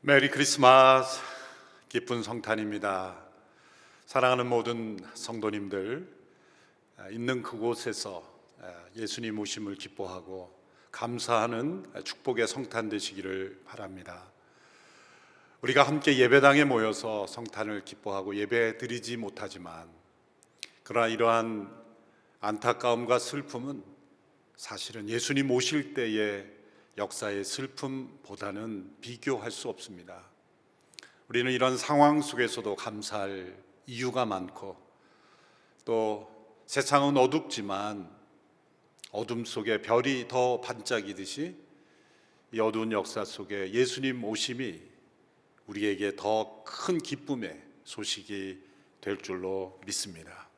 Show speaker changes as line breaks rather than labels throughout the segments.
메리 크리스마스. 기쁜 성탄입니다. 사랑하는 모든 성도님들, 있는 그곳에서 예수님 오심을 기뻐하고 감사하는 축복의 성탄 되시기를 바랍니다. 우리가 함께 예배당에 모여서 성탄을 기뻐하고 예배 드리지 못하지만, 그러나 이러한 안타까움과 슬픔은 사실은 예수님 오실 때의 역사의 슬픔보다는 비교할 수 없습니다. 우리는 이런 상황 속에서도 감사할 이유가 많고, 또 세상은 어둡지만 어둠 속에 별이 더 반짝이듯이 이 어두운 역사 속에 예수님 오심이 우리에게 더 큰 기쁨의 소식이 될 줄로 믿습니다.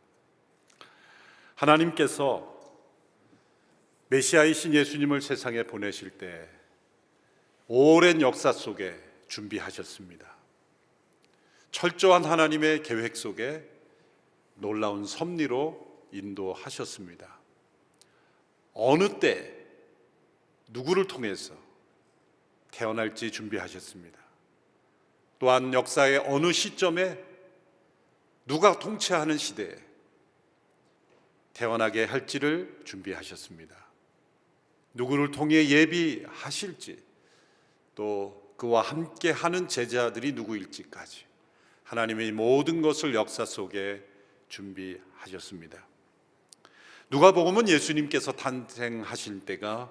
하나님께서 메시아이신 예수님을 세상에 보내실 때 오랜 역사 속에 준비하셨습니다. 철저한 하나님의 계획 속에 놀라운 섭리로 인도하셨습니다. 어느 때 누구를 통해서 태어날지 준비하셨습니다. 또한 역사의 어느 시점에 누가 통치하는 시대에 태어나게 할지를 준비하셨습니다. 누구를 통해 예비하실지, 또 그와 함께 하는 제자들이 누구일지까지 하나님의 모든 것을 역사 속에 준비하셨습니다. 누가복음은 예수님께서 탄생하실 때가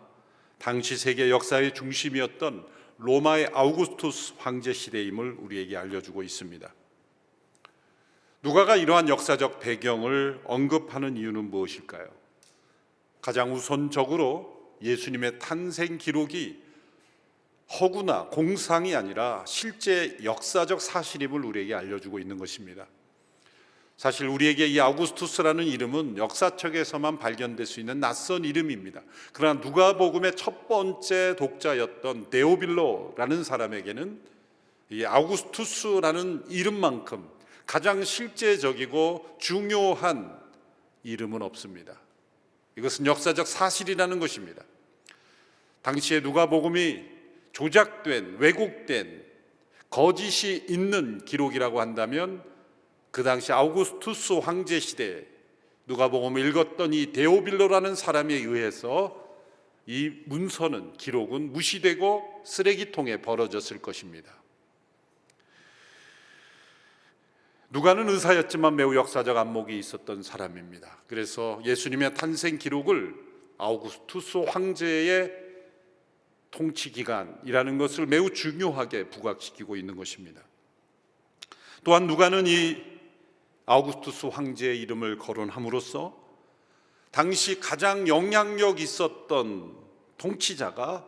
당시 세계 역사의 중심이었던 로마의 아우구스투스 황제 시대임을 우리에게 알려주고 있습니다. 누가가 이러한 역사적 배경을 언급하는 이유는 무엇일까요? 가장 우선적으로 예수님의 탄생 기록이 허구나 공상이 아니라 실제 역사적 사실임을 우리에게 알려주고 있는 것입니다. 사실 우리에게 이 아우구스투스라는 이름은 역사책에서만 발견될 수 있는 낯선 이름입니다. 그러나 누가복음의 첫 번째 독자였던 데오빌로라는 사람에게는 이 아우구스투스라는 이름만큼 가장 실제적이고 중요한 이름은 없습니다. 이것은 역사적 사실이라는 것입니다. 당시에 누가복음이 조작된, 왜곡된, 거짓이 있는 기록이라고 한다면 그 당시 아우구스투스 황제 시대에 누가복음을 읽었던 이 데오빌로라는 사람에 의해서 이 문서는, 기록은 무시되고 쓰레기통에 버려졌을 것입니다. 누가는 의사였지만 매우 역사적 안목이 있었던 사람입니다. 그래서 예수님의 탄생 기록을 아우구스투스 황제의 통치 기간이라는 것을 매우 중요하게 부각시키고 있는 것입니다. 또한 누가는 이 아우구스투스 황제의 이름을 거론함으로써 당시 가장 영향력 있었던 통치자가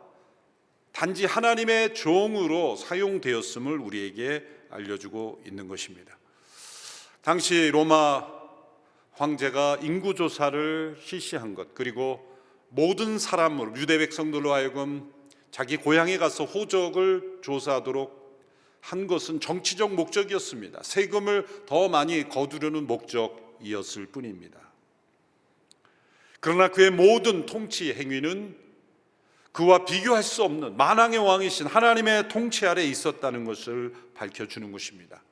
단지 하나님의 종으로 사용되었음을 우리에게 알려주고 있는 것입니다. 당시 로마 황제가 인구조사를 실시한 것, 그리고 모든 사람을, 유대 백성들로 하여금 자기 고향에 가서 호적을 조사하도록 한 것은 정치적 목적이었습니다. 세금을 더 많이 거두려는 목적이었을 뿐입니다. 그러나 그의 모든 통치 행위는 그와 비교할 수 없는 만왕의 왕이신 하나님의 통치 아래 있었다는 것을 밝혀주는 것입니다.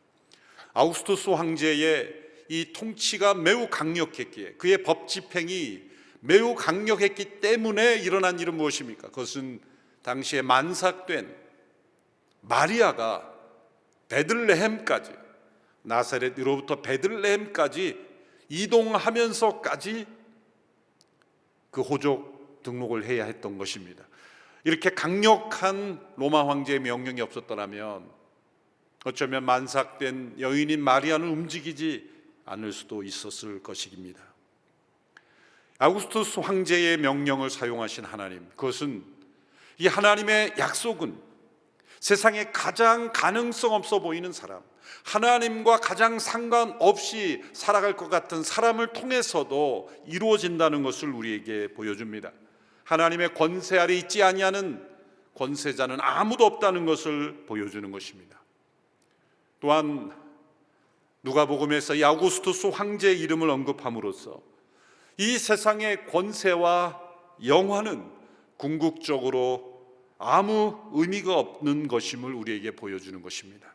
아우구스투스 황제의 이 통치가 매우 강력했기에, 그의 법 집행이 매우 강력했기 때문에 일어난 일은 무엇입니까? 그것은 당시에 만삭된 마리아가 베들레헴까지, 나사렛으로부터 베들레헴까지 이동하면서까지 그 호적 등록을 해야 했던 것입니다. 이렇게 강력한 로마 황제의 명령이 없었더라면 어쩌면 만삭된 여인인 마리아는 움직이지 않을 수도 있었을 것입니다. 아우구스투스 황제의 명령을 사용하신 하나님, 그것은 이 하나님의 약속은 세상에 가장 가능성 없어 보이는 사람, 하나님과 가장 상관없이 살아갈 것 같은 사람을 통해서도 이루어진다는 것을 우리에게 보여줍니다. 하나님의 권세 아래 있지 아니하는 권세자는 아무도 없다는 것을 보여주는 것입니다. 또한 누가복음에서 이 아우구스투스 황제의 이름을 언급함으로써 이 세상의 권세와 영화는 궁극적으로 아무 의미가 없는 것임을 우리에게 보여주는 것입니다.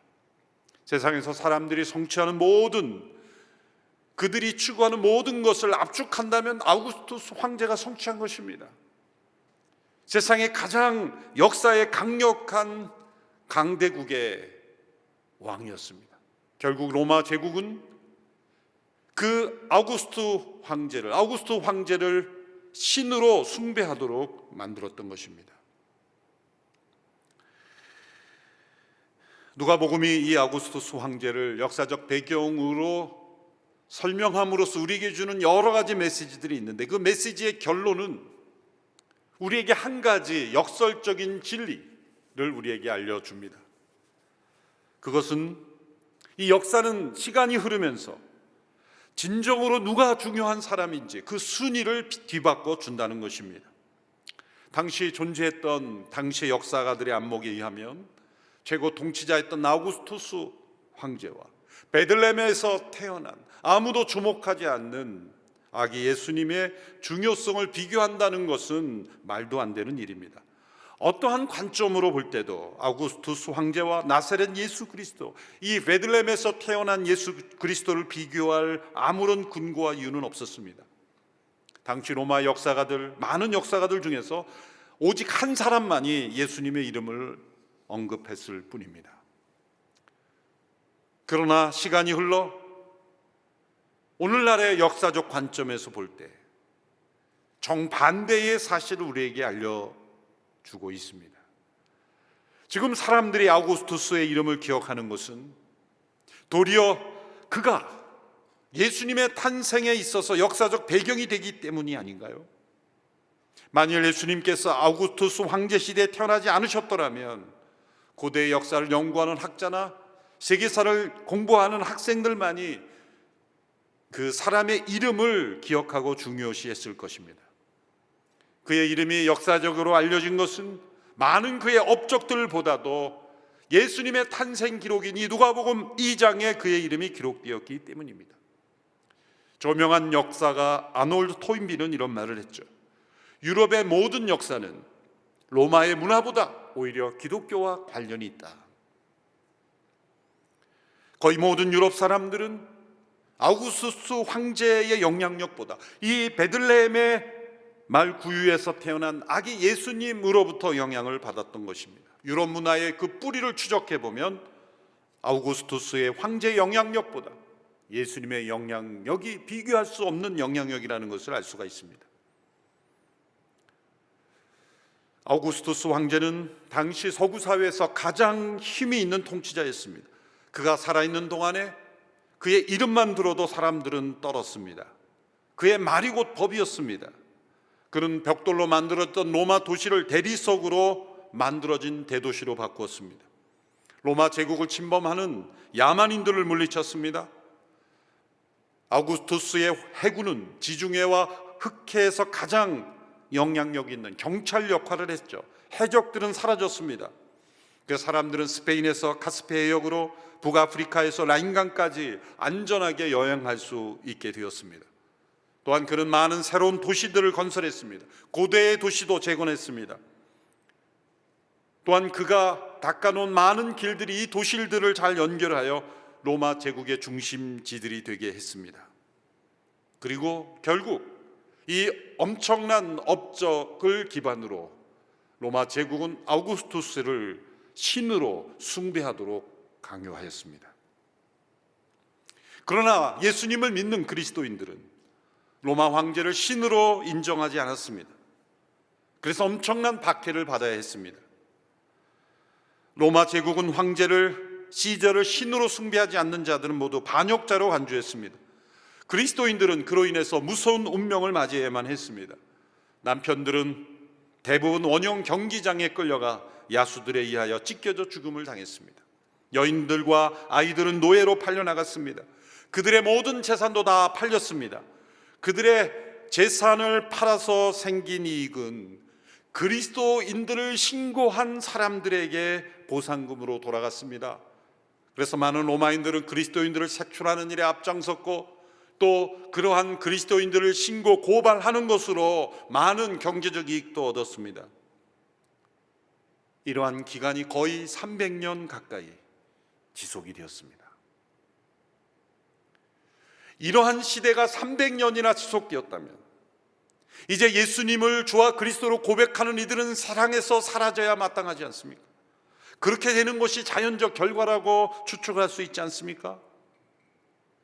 세상에서 사람들이 성취하는 그들이 추구하는 모든 것을 압축한다면 아우구스투스 황제가 성취한 것입니다. 세상의 가장 역사에 강력한 강대국의 왕이었습니다. 결국 로마 제국은 그 아우구스투스 황제를 신으로 숭배하도록 만들었던 것입니다. 누가복음이 이 아우구스투스 황제를 역사적 배경으로 설명함으로써 우리에게 주는 여러 가지 메시지들이 있는데, 그 메시지의 결론은 우리에게 한 가지 역설적인 진리를 우리에게 알려줍니다. 그것은 이 역사는 시간이 흐르면서 진정으로 누가 중요한 사람인지 그 순위를 뒤바꿔 준다는 것입니다. 당시 존재했던 당시의 역사가들의 안목에 의하면 최고 통치자였던 아우구스투스 황제와 베들레헴에서 태어난 아무도 주목하지 않는 아기 예수님의 중요성을 비교한다는 것은 말도 안 되는 일입니다. 어떠한 관점으로 볼 때도 아우구스투스 황제와 나사렛 예수 그리스도, 이 베들레헴에서 태어난 예수 그리스도를 비교할 아무런 근거와 이유는 없었습니다. 당시 로마 많은 역사가들 중에서 오직 한 사람만이 예수님의 이름을 언급했을 뿐입니다. 그러나 시간이 흘러 오늘날의 역사적 관점에서 볼 때 정반대의 사실을 우리에게 알려주고 있습니다. 지금 사람들이 아우구스투스의 이름을 기억하는 것은 도리어 그가 예수님의 탄생에 있어서 역사적 배경이 되기 때문이 아닌가요? 만일 예수님께서 아우구스투스 황제 시대에 태어나지 않으셨더라면 고대의 역사를 연구하는 학자나 세계사를 공부하는 학생들만이 그 사람의 이름을 기억하고 중요시했을 것입니다. 그의 이름이 역사적으로 알려진 것은 많은 그의 업적들보다도 예수님의 탄생 기록인 이 누가복음 2장에 그의 이름이 기록되었기 때문입니다. 저명한 역사가 아놀드 토인비는 이런 말을 했죠. 유럽의 모든 역사는 로마의 문화보다 오히려 기독교와 관련이 있다. 거의 모든 유럽 사람들은 아우구스투스 황제의 영향력보다 이 베들레헴의 말 구유에서 태어난 아기 예수님으로부터 영향을 받았던 것입니다. 유럽 문화의 그 뿌리를 추적해 보면 아우구스투스의 황제의 영향력보다 예수님의 영향력이 비교할 수 없는 영향력이라는 것을 알 수가 있습니다. 아우구스투스 황제는 당시 서구 사회에서 가장 힘이 있는 통치자였습니다. 그가 살아있는 동안에 그의 이름만 들어도 사람들은 떨었습니다. 그의 말이 곧 법이었습니다. 그는 벽돌로 만들었던 로마 도시를 대리석으로 만들어진 대도시로 바꾸었습니다. 로마 제국을 침범하는 야만인들을 물리쳤습니다. 아우구스투스의 해군은 지중해와 흑해에서 가장 영향력 있는 경찰 역할을 했죠. 해적들은 사라졌습니다. 그 사람들은 스페인에서 카스피해역으로 북아프리카에서 라인강까지 안전하게 여행할 수 있게 되었습니다. 또한 그는 많은 새로운 도시들을 건설했습니다. 고대의 도시도 재건했습니다. 또한 그가 닦아놓은 많은 길들이 이 도시들을 잘 연결하여 로마 제국의 중심지들이 되게 했습니다. 그리고 결국 이 엄청난 업적을 기반으로 로마 제국은 아우구스투스를 신으로 숭배하도록 강요하였습니다. 그러나 예수님을 믿는 그리스도인들은 로마 황제를 신으로 인정하지 않았습니다. 그래서 엄청난 박해를 받아야 했습니다. 로마 제국은 시저를 신으로 숭배하지 않는 자들은 모두 반역자로 간주했습니다. 그리스도인들은 그로 인해서 무서운 운명을 맞이해야만 했습니다. 남편들은 대부분 원형 경기장에 끌려가 야수들에 의하여 찢겨져 죽음을 당했습니다. 여인들과 아이들은 노예로 팔려나갔습니다. 그들의 모든 재산도 다 팔렸습니다. 그들의 재산을 팔아서 생긴 이익은 그리스도인들을 신고한 사람들에게 보상금으로 돌아갔습니다. 그래서 많은 로마인들은 그리스도인들을 색출하는 일에 앞장섰고 또 그러한 그리스도인들을 신고 고발하는 것으로 많은 경제적 이익도 얻었습니다. 이러한 기간이 거의 300년 가까이 지속이 되었습니다. 이러한 시대가 300년이나 지속되었다면 이제 예수님을 주와 그리스도로 고백하는 이들은 사랑에서 사라져야 마땅하지 않습니까? 그렇게 되는 것이 자연적 결과라고 추측할 수 있지 않습니까?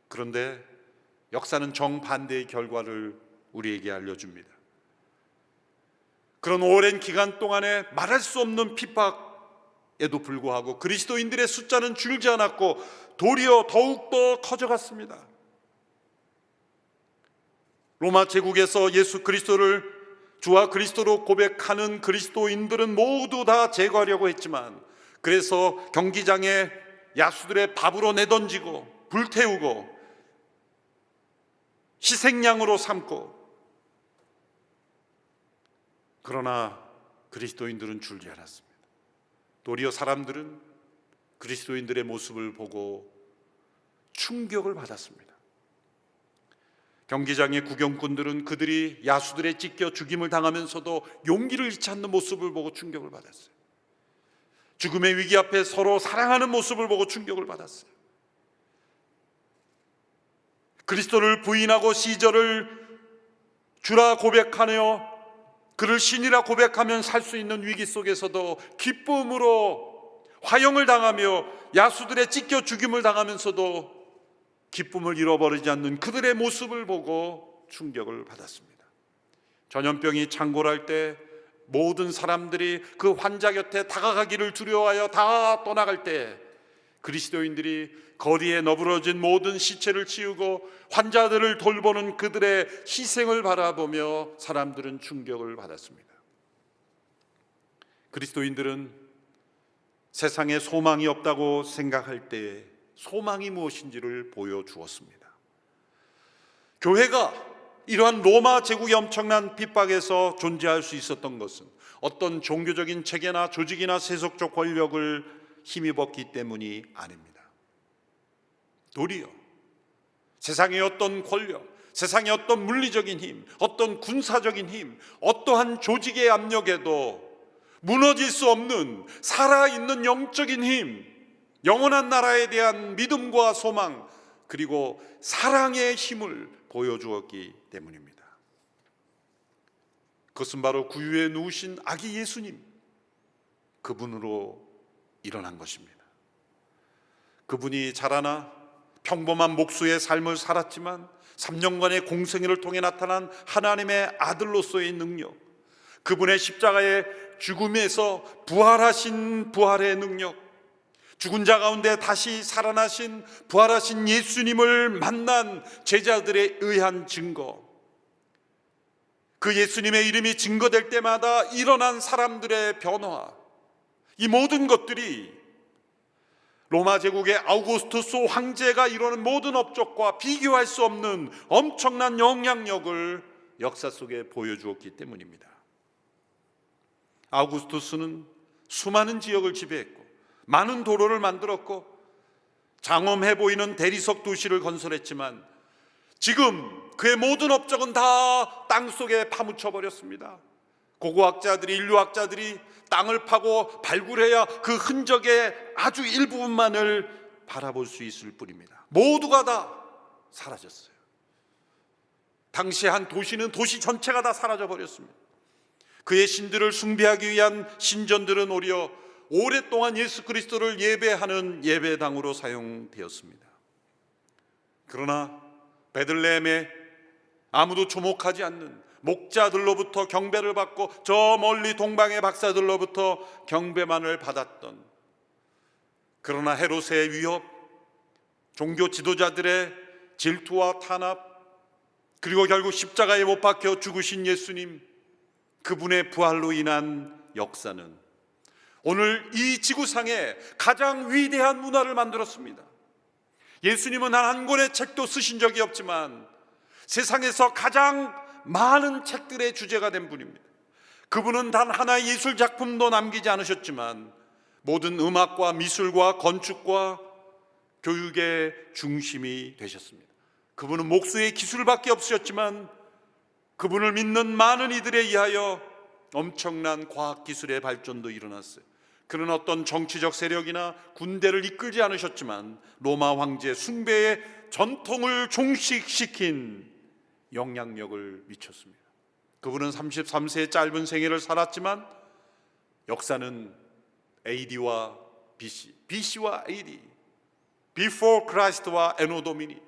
그런데 역사는 정반대의 결과를 우리에게 알려줍니다. 그런 오랜 기간 동안에 말할 수 없는 핍박에도 불구하고 그리스도인들의 숫자는 줄지 않았고 도리어 더욱더 커져갔습니다. 로마 제국에서 예수 그리스도를 주와 그리스도로 고백하는 그리스도인들은 모두 다 제거하려고 했지만, 그래서 경기장에 야수들의 밥으로 내던지고 불태우고 희생양으로 삼고, 그러나 그리스도인들은 줄지 않았습니다. 도리어 사람들은 그리스도인들의 모습을 보고 충격을 받았습니다. 경기장의 구경꾼들은 그들이 야수들에 찢겨 죽임을 당하면서도 용기를 잃지 않는 모습을 보고 충격을 받았어요. 죽음의 위기 앞에 서로 사랑하는 모습을 보고 충격을 받았어요. 그리스도를 부인하고 시저를 주라 고백하며 그를 신이라 고백하면 살 수 있는 위기 속에서도 기쁨으로 화형을 당하며 야수들에 찢겨 죽임을 당하면서도 기쁨을 잃어버리지 않는 그들의 모습을 보고 충격을 받았습니다. 전염병이 창궐할 때 모든 사람들이 그 환자 곁에 다가가기를 두려워하여 다 떠나갈 때 그리스도인들이 거리에 너부러진 모든 시체를 치우고 환자들을 돌보는 그들의 희생을 바라보며 사람들은 충격을 받았습니다. 그리스도인들은 세상에 소망이 없다고 생각할 때 소망이 무엇인지를 보여주었습니다. 교회가 이러한 로마 제국의 엄청난 핍박에서 존재할 수 있었던 것은 어떤 종교적인 체계나 조직이나 세속적 권력을 힘입었기 때문이 아닙니다. 도리어 세상의 어떤 권력, 세상의 어떤 물리적인 힘, 어떤 군사적인 힘, 어떠한 조직의 압력에도 무너질 수 없는 살아있는 영적인 힘, 영원한 나라에 대한 믿음과 소망, 그리고 사랑의 힘을 보여주었기 때문입니다. 그것은 바로 구유에 누우신 아기 예수님, 그분으로 일어난 것입니다. 그분이 자라나 평범한 목수의 삶을 살았지만 3년간의 공생애를 통해 나타난 하나님의 아들로서의 능력, 그분의 십자가의 죽음에서 부활하신 부활의 능력, 죽은 자 가운데 다시 살아나신 부활하신 예수님을 만난 제자들에 의한 증거, 그 예수님의 이름이 증거될 때마다 일어난 사람들의 변화, 이 모든 것들이 로마 제국의 아우구스투스 황제가 이루는 모든 업적과 비교할 수 없는 엄청난 영향력을 역사 속에 보여주었기 때문입니다. 아우구스투스는 수많은 지역을 지배했고 많은 도로를 만들었고 장엄해 보이는 대리석 도시를 건설했지만 지금 그의 모든 업적은 다 땅속에 파묻혀 버렸습니다. 고고학자들이, 인류학자들이 땅을 파고 발굴해야 그 흔적의 아주 일부분만을 바라볼 수 있을 뿐입니다. 모두가 다 사라졌어요. 당시 한 도시는 도시 전체가 다 사라져 버렸습니다. 그의 신들을 숭배하기 위한 신전들은 오히려 오랫동안 예수 그리스도를 예배하는 예배당으로 사용되었습니다. 그러나 베들레헴에 아무도 주목하지 않는 목자들로부터 경배를 받고 저 멀리 동방의 박사들로부터 경배만을 받았던, 그러나 헤롯의 위협, 종교 지도자들의 질투와 탄압, 그리고 결국 십자가에 못 박혀 죽으신 예수님, 그분의 부활로 인한 역사는 오늘 이 지구상에 가장 위대한 문화를 만들었습니다. 예수님은 단 한 권의 책도 쓰신 적이 없지만 세상에서 가장 많은 책들의 주제가 된 분입니다. 그분은 단 하나의 예술 작품도 남기지 않으셨지만 모든 음악과 미술과 건축과 교육의 중심이 되셨습니다. 그분은 목수의 기술밖에 없으셨지만 그분을 믿는 많은 이들에 의하여 엄청난 과학기술의 발전도 일어났어요. 그런 어떤 정치적 세력이나 군대를 이끌지 않으셨지만 로마 황제 숭배의 전통을 종식시킨 영향력을 미쳤습니다. 그분은 33세의 짧은 생애를 살았지만 역사는 AD와 BC, BC와 AD, Before Christ와 Anno Domini,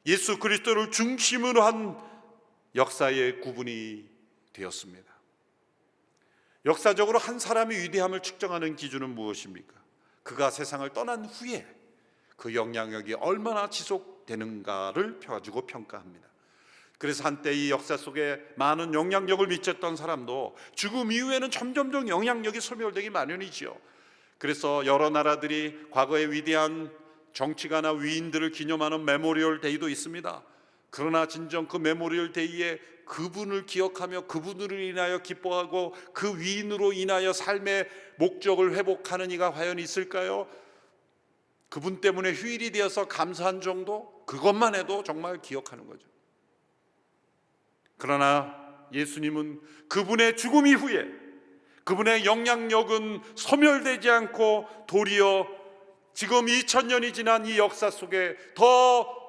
예수 그리스도를 중심으로 한 역사의 구분이 되었습니다. 역사적으로 한 사람의 위대함을 측정하는 기준은 무엇입니까? 그가 세상을 떠난 후에 그 영향력이 얼마나 지속되는가를 가지고 평가합니다. 그래서 한때 이 역사 속에 많은 영향력을 미쳤던 사람도 죽음 이후에는 점점점 영향력이 소멸되기 마련이지요. 그래서 여러 나라들이 과거의 위대한 정치가나 위인들을 기념하는 메모리얼 데이도 있습니다. 그러나 진정 그 메모리얼 데이에 그분을 기억하며 그분으로 인하여 기뻐하고 그 위인으로 인하여 삶의 목적을 회복하는 이가 과연 있을까요? 그분 때문에 휴일이 되어서 감사한 정도? 그것만 해도 정말 기억하는 거죠. 그러나 예수님은 그분의 죽음 이후에 그분의 영향력은 소멸되지 않고 도리어 지금 2000년이 지난 이 역사 속에 더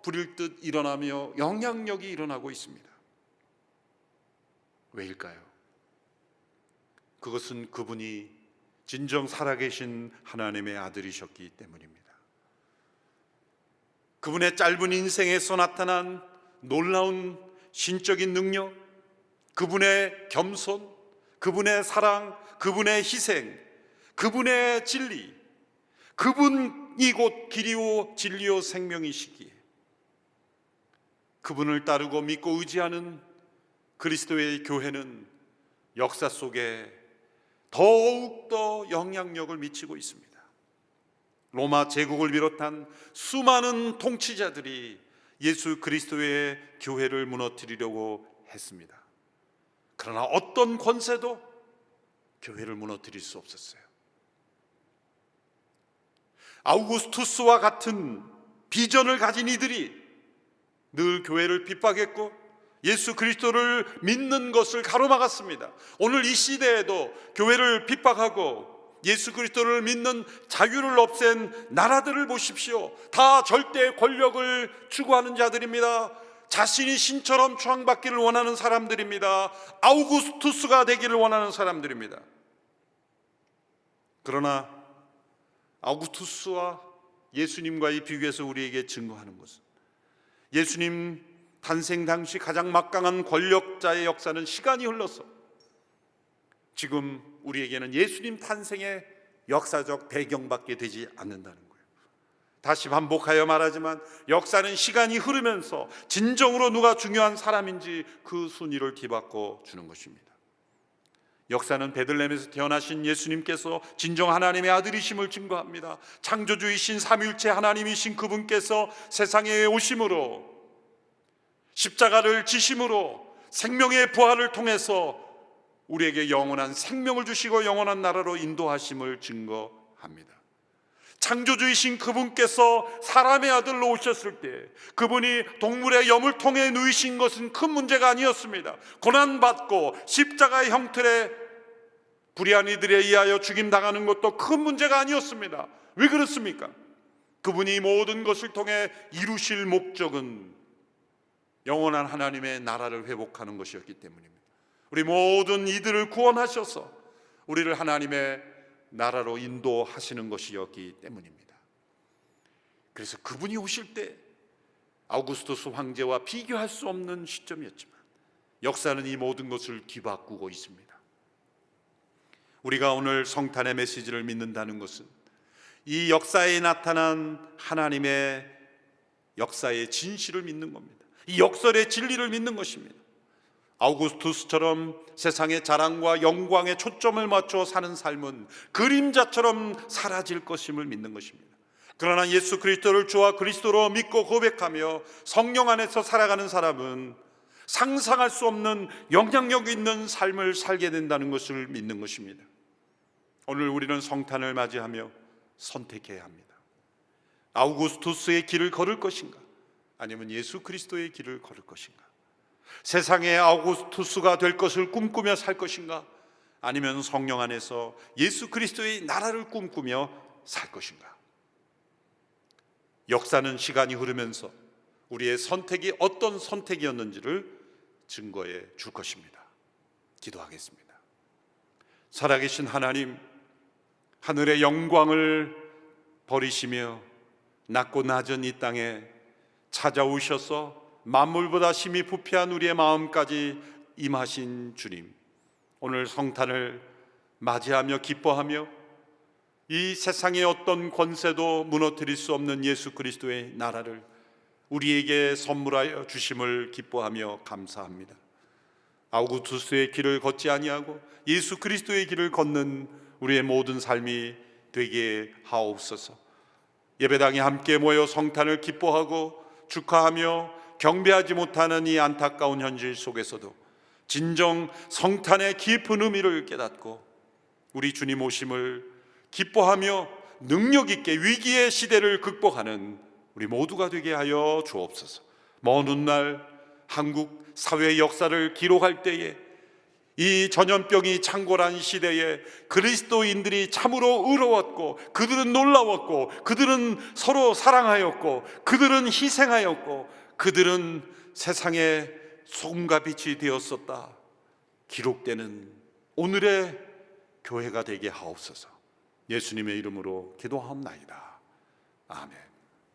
불일 듯 일어나며 영향력이 일어나고 있습니다. 왜일까요? 그것은 그분이 진정 살아계신 하나님의 아들이셨기 때문입니다. 그분의 짧은 인생에서 나타난 놀라운 신적인 능력, 그분의 겸손, 그분의 사랑, 그분의 희생, 그분의 진리, 그분이 곧 길이요 진리요 생명이시기에 그분을 따르고 믿고 의지하는 그리스도의 교회는 역사 속에 더욱더 영향력을 미치고 있습니다. 로마 제국을 비롯한 수많은 통치자들이 예수 그리스도의 교회를 무너뜨리려고 했습니다. 그러나 어떤 권세도 교회를 무너뜨릴 수 없었어요. 아우구스투스와 같은 비전을 가진 이들이 늘 교회를 핍박했고 예수 그리스도를 믿는 것을 가로막았습니다. 오늘 이 시대에도 교회를 핍박하고 예수 그리스도를 믿는 자유를 없앤 나라들을 보십시오. 다 절대 권력을 추구하는 자들입니다. 자신이 신처럼 추앙받기를 원하는 사람들입니다. 아우구스투스가 되기를 원하는 사람들입니다. 그러나 아우구스투스와 예수님과의 비교해서 우리에게 증거하는 것은 예수님 탄생 당시 가장 막강한 권력자의 역사는 시간이 흘러서 지금 우리에게는 예수님 탄생의 역사적 배경밖에 되지 않는다는 거예요. 다시 반복하여 말하지만 역사는 시간이 흐르면서 진정으로 누가 중요한 사람인지 그 순위를 뒤바꿔 주는 것입니다. 역사는 베들레헴에서 태어나신 예수님께서 진정 하나님의 아들이심을 증거합니다. 창조주이신 삼위일체 하나님이신 그분께서 세상에 오심으로 십자가를 지심으로 생명의 부활을 통해서 우리에게 영원한 생명을 주시고 영원한 나라로 인도하심을 증거합니다. 창조주이신 그분께서 사람의 아들로 오셨을 때 그분이 동물의 염을 통해 누이신 것은 큰 문제가 아니었습니다. 고난받고 십자가의 형틀에 불의한 이들에 의하여 죽임당하는 것도 큰 문제가 아니었습니다. 왜 그렇습니까? 그분이 모든 것을 통해 이루실 목적은 영원한 하나님의 나라를 회복하는 것이었기 때문입니다. 우리 모든 이들을 구원하셔서 우리를 하나님의 나라로 인도하시는 것이었기 때문입니다. 그래서 그분이 오실 때 아우구스투스 황제와 비교할 수 없는 시점이었지만 역사는 이 모든 것을 뒤바꾸고 있습니다. 우리가 오늘 성탄의 메시지를 믿는다는 것은 이 역사에 나타난 하나님의 역사의 진실을 믿는 겁니다. 이 역설의 진리를 믿는 것입니다. 아우구스투스처럼 세상의 자랑과 영광에 초점을 맞춰 사는 삶은 그림자처럼 사라질 것임을 믿는 것입니다. 그러나 예수 그리스도를 주와 그리스도로 믿고 고백하며 성령 안에서 살아가는 사람은 상상할 수 없는 영향력 있는 삶을 살게 된다는 것을 믿는 것입니다. 오늘 우리는 성탄을 맞이하며 선택해야 합니다. 아우구스투스의 길을 걸을 것인가? 아니면 예수 그리스도의 길을 걸을 것인가? 세상의 아우구스투스가 될 것을 꿈꾸며 살 것인가? 아니면 성령 안에서 예수 그리스도의 나라를 꿈꾸며 살 것인가? 역사는 시간이 흐르면서 우리의 선택이 어떤 선택이었는지를 증거해 줄 것입니다. 기도하겠습니다. 살아계신 하나님, 하늘의 영광을 버리시며 낮고 낮은 이 땅에 찾아오셔서 만물보다 심히 부패한 우리의 마음까지 임하신 주님, 오늘 성탄을 맞이하며 기뻐하며 이 세상의 어떤 권세도 무너뜨릴 수 없는 예수 그리스도의 나라를 우리에게 선물하여 주심을 기뻐하며 감사합니다. 아우구스투스의 길을 걷지 아니하고 예수 그리스도의 길을 걷는 우리의 모든 삶이 되게 하옵소서. 예배당에 함께 모여 성탄을 기뻐하고 축하하며 경배하지 못하는 이 안타까운 현실 속에서도 진정 성탄의 깊은 의미를 깨닫고 우리 주님 오심을 기뻐하며 능력 있게 위기의 시대를 극복하는 우리 모두가 되게 하여 주옵소서. 먼 훗날 한국 사회 역사를 기록할 때에 이 전염병이 창궐한 시대에 그리스도인들이 참으로 의로웠고, 그들은 놀라웠고, 그들은 서로 사랑하였고, 그들은 희생하였고, 그들은 세상의 소금과 빛이 되었었다 기록되는 오늘의 교회가 되게 하옵소서. 예수님의 이름으로 기도하옵나이다. 아멘.